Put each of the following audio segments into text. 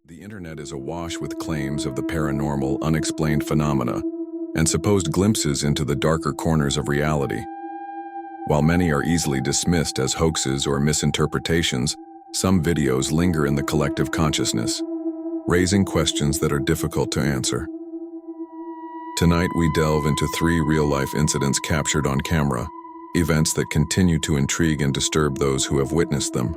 The internet is awash with claims of the paranormal, unexplained phenomena, and supposed glimpses into the darker corners of reality. While many are easily dismissed as hoaxes or misinterpretations, some videos linger in the collective consciousness, raising questions that are difficult to answer. Tonight we delve into 3 real-life incidents captured on camera, events that continue to intrigue and disturb those who have witnessed them.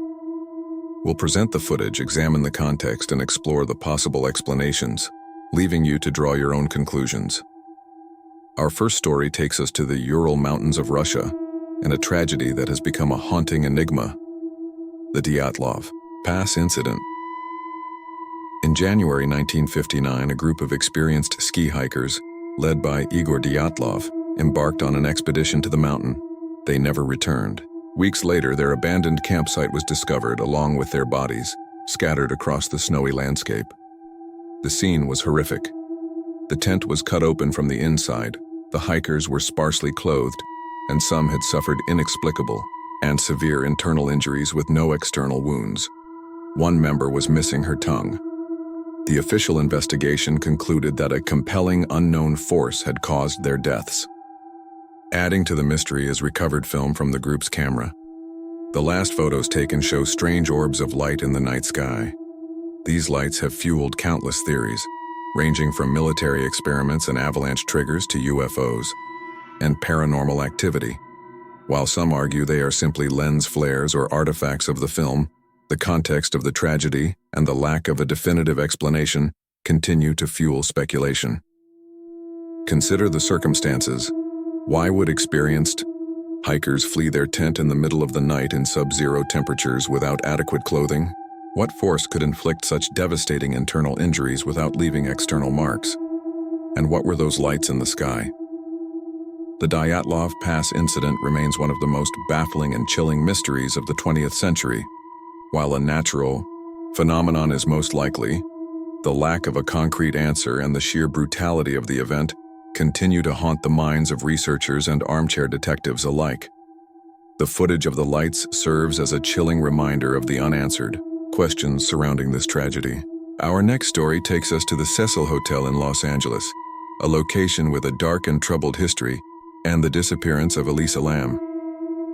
We'll present the footage, examine the context, and explore the possible explanations, leaving you to draw your own conclusions. Our first story takes us to the Ural Mountains of Russia, and a tragedy that has become a haunting enigma: the Dyatlov Pass incident. In January 1959, a group of experienced ski hikers, led by Igor Dyatlov, embarked on an expedition to the mountain. They never returned. Weeks later, their abandoned campsite was discovered, along with their bodies, scattered across the snowy landscape. The scene was horrific. The tent was cut open from the inside, the hikers were sparsely clothed, and some had suffered inexplicable and severe internal injuries with no external wounds. One member was missing her tongue. The official investigation concluded that a compelling unknown force had caused their deaths. Adding to the mystery is recovered film from the group's camera. The last photos taken show strange orbs of light in the night sky. These lights have fueled countless theories, ranging from military experiments and avalanche triggers to UFOs and paranormal activity. While some argue they are simply lens flares or artifacts of the film, the context of the tragedy and the lack of a definitive explanation continue to fuel speculation. Consider the circumstances. Why would experienced hikers flee their tent in the middle of the night in sub-zero temperatures without adequate clothing? What force could inflict such devastating internal injuries without leaving external marks? And what were those lights in the sky? The Dyatlov Pass incident remains one of the most baffling and chilling mysteries of the 20th century. While a natural phenomenon is most likely, the lack of a concrete answer and the sheer brutality of the event continue to haunt the minds of researchers and armchair detectives alike. The footage of the lights serves as a chilling reminder of the unanswered questions surrounding this tragedy. Our next story takes us to the Cecil Hotel in Los Angeles, a location with a dark and troubled history, and the disappearance of Elisa Lam.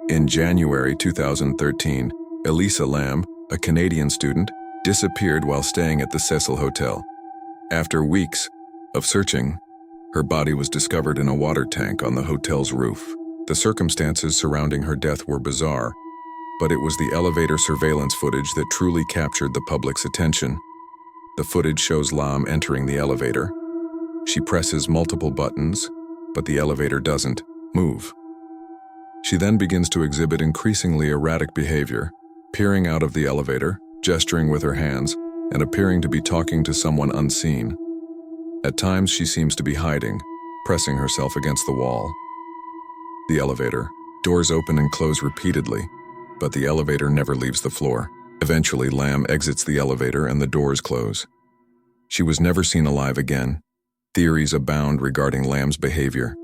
In January 2013, Elisa Lam, a Canadian student, disappeared while staying at the Cecil Hotel. After weeks of searching, her body was discovered in a water tank on the hotel's roof. The circumstances surrounding her death were bizarre, but it was the elevator surveillance footage that truly captured the public's attention. The footage shows Lam entering the elevator. She presses multiple buttons, but the elevator doesn't move. She then begins to exhibit increasingly erratic behavior, peering out of the elevator, gesturing with her hands, and appearing to be talking to someone unseen. At times, she seems to be hiding, pressing herself against the wall. The elevator. Doors open and close repeatedly, but the elevator never leaves the floor. Eventually, Lam exits the elevator and the doors close. She was never seen alive again. Theories abound regarding Lam's behavior.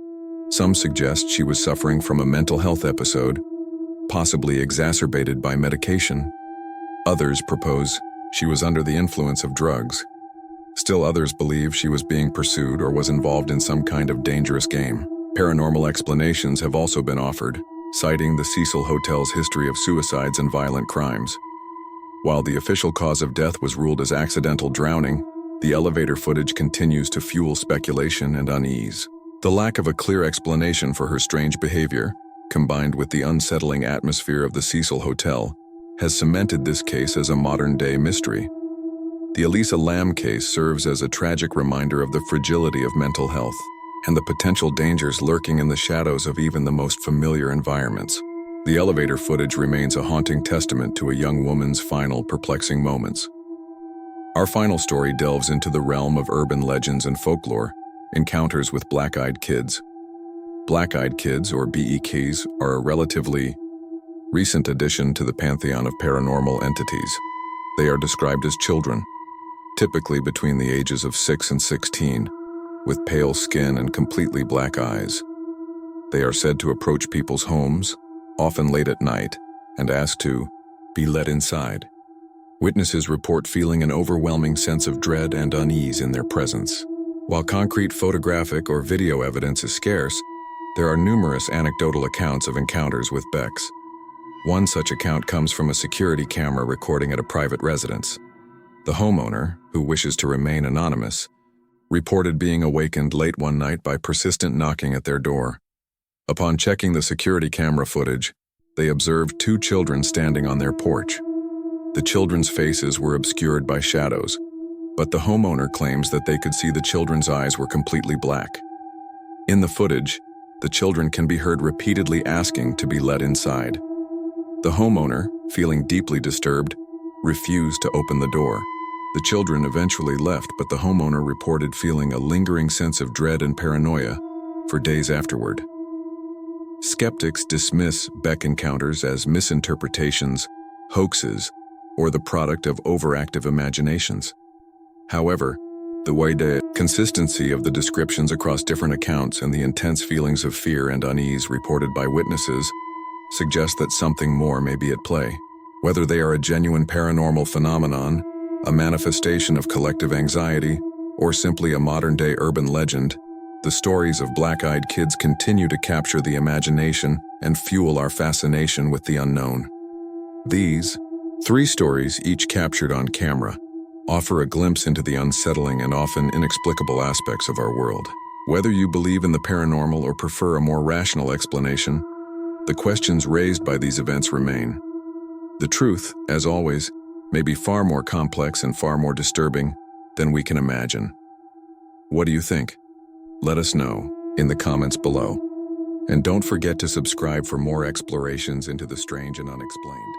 Some suggest she was suffering from a mental health episode, possibly exacerbated by medication. Others propose she was under the influence of drugs. Still others believe she was being pursued or was involved in some kind of dangerous game. Paranormal explanations have also been offered, citing the Cecil Hotel's history of suicides and violent crimes. While the official cause of death was ruled as accidental drowning, the elevator footage continues to fuel speculation and unease. The lack of a clear explanation for her strange behavior, combined with the unsettling atmosphere of the Cecil Hotel, has cemented this case as a modern-day mystery. The Elisa Lam case serves as a tragic reminder of the fragility of mental health and the potential dangers lurking in the shadows of even the most familiar environments. The elevator footage remains a haunting testament to a young woman's final perplexing moments. Our final story delves into the realm of urban legends and folklore, encounters with black-eyed kids. Black-eyed kids, or BEKs, are a relatively recent addition to the pantheon of paranormal entities. They are described as children, typically between the ages of 6 and 16, with pale skin and completely black eyes. They are said to approach people's homes, often late at night, and ask to be let inside. Witnesses report feeling an overwhelming sense of dread and unease in their presence. While concrete photographic or video evidence is scarce, there are numerous anecdotal accounts of encounters with Becks. One such account comes from a security camera recording at a private residence. The homeowner, who wishes to remain anonymous, reported being awakened late one night by persistent knocking at their door. Upon checking the security camera footage, they observed two children standing on their porch. The children's faces were obscured by shadows, but the homeowner claims that they could see the children's eyes were completely black. In the footage, the children can be heard repeatedly asking to be let inside. The homeowner, feeling deeply disturbed, refused to open the door. The children eventually left, but the homeowner reported feeling a lingering sense of dread and paranoia for days afterward. Skeptics dismiss Beck encounters as misinterpretations, hoaxes, or the product of overactive imaginations. However, the consistency of the descriptions across different accounts and the intense feelings of fear and unease reported by witnesses suggest that something more may be at play. Whether they are a genuine paranormal phenomenon, a manifestation of collective anxiety, or simply a modern-day urban legend, the stories of black-eyed kids continue to capture the imagination and fuel our fascination with the unknown. These 3 stories, each captured on camera, offer a glimpse into the unsettling and often inexplicable aspects of our world. Whether you believe in the paranormal or prefer a more rational explanation, the questions raised by these events remain. The truth, as always, may be far more complex and far more disturbing than we can imagine. What do you think? Let us know in the comments below. And don't forget to subscribe for more explorations into the strange and unexplained.